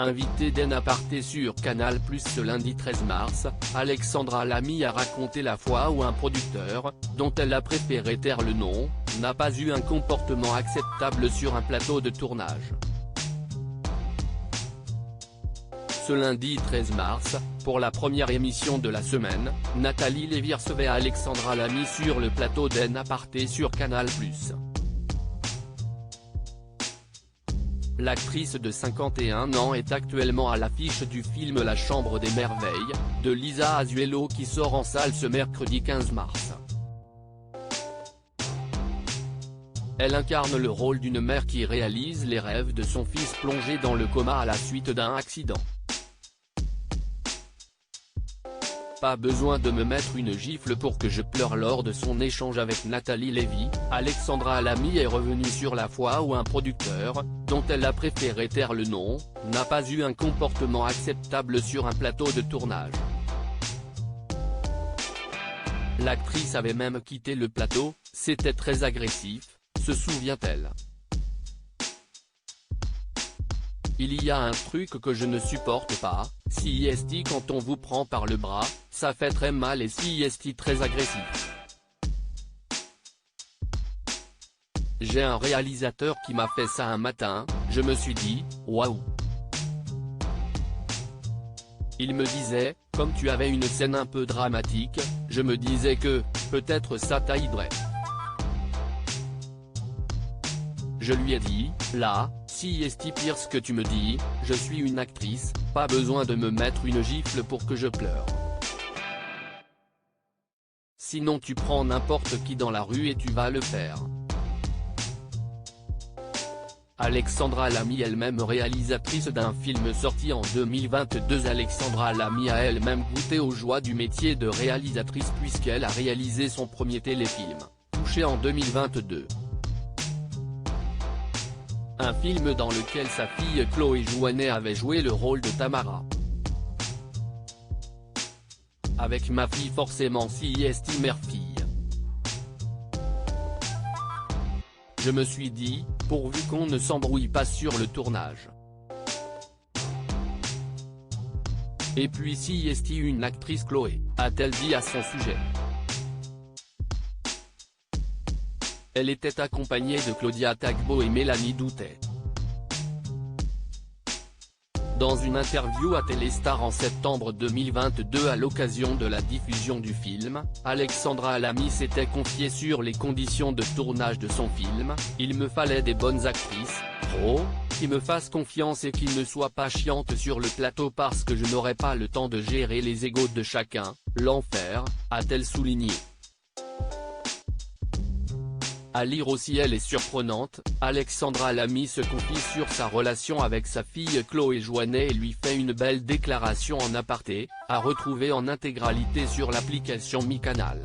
Invitée d'un aparté sur Canal+ ce lundi 13 mars, Alexandra Lamy a raconté la fois où un producteur, dont elle a préféré taire le nom, n'a pas eu un comportement acceptable sur un plateau de tournage. Ce lundi 13 mars, pour la première émission de la semaine, Nathalie Lévy recevait Alexandra Lamy sur le plateau d'un aparté sur Canal+. L'actrice de 51 ans est actuellement à l'affiche du film La Chambre des Merveilles, de Lisa Azuelo qui sort en salle ce mercredi 15 mars. Elle incarne le rôle d'une mère qui réalise les rêves de son fils plongé dans le coma à la suite d'un accident. Pas besoin de me mettre une gifle pour que je pleure. Lors de son échange avec Nathalie Lévy, Alexandra Lamy est revenue sur la fois où un producteur, dont elle a préféré taire le nom, n'a pas eu un comportement acceptable sur un plateau de tournage. L'actrice avait même quitté le plateau, c'était très agressif, se souvient-elle. Il y a un truc que je ne supporte pas, CIST quand on vous prend par le bras, ça fait très mal et CIST très agressif. J'ai un réalisateur qui m'a fait ça un matin, je me suis dit, waouh. Il me disait, comme tu avais une scène un peu dramatique, je me disais que, peut-être ça t'aiderait. Je lui ai dit, là, si est pire ce que tu me dis, je suis une actrice, pas besoin de me mettre une gifle pour que je pleure. Sinon tu prends n'importe qui dans la rue et tu vas le faire. Alexandra Lamy, elle-même réalisatrice d'un film sorti en 2022. Alexandra Lamy a elle-même goûté aux joies du métier de réalisatrice puisqu'elle a réalisé son premier téléfilm, Touché en 2022. Un film dans lequel sa fille Chloé Jouannet avait joué le rôle de Tamara. Avec ma fille forcément CIST mère-fille. Je me suis dit, pourvu qu'on ne s'embrouille pas sur le tournage. Et puis CIST une actrice Chloé, a-t-elle dit à son sujet. Elle était accompagnée de Claudia Tagbo et Mélanie Doutet. Dans une interview à Téléstar en septembre 2022 à l'occasion de la diffusion du film, Alexandra Lamy s'était confiée sur les conditions de tournage de son film. Il me fallait des bonnes actrices, qui me fassent confiance et qui ne soient pas chiantes sur le plateau parce que je n'aurais pas le temps de gérer les égos de chacun, l'enfer, a-t-elle souligné. À lire aussi, elle est surprenante, Alexandra Lamy se confie sur sa relation avec sa fille Chloé Jouannet et lui fait une belle déclaration en aparté, à retrouver en intégralité sur l'application Mi Canal.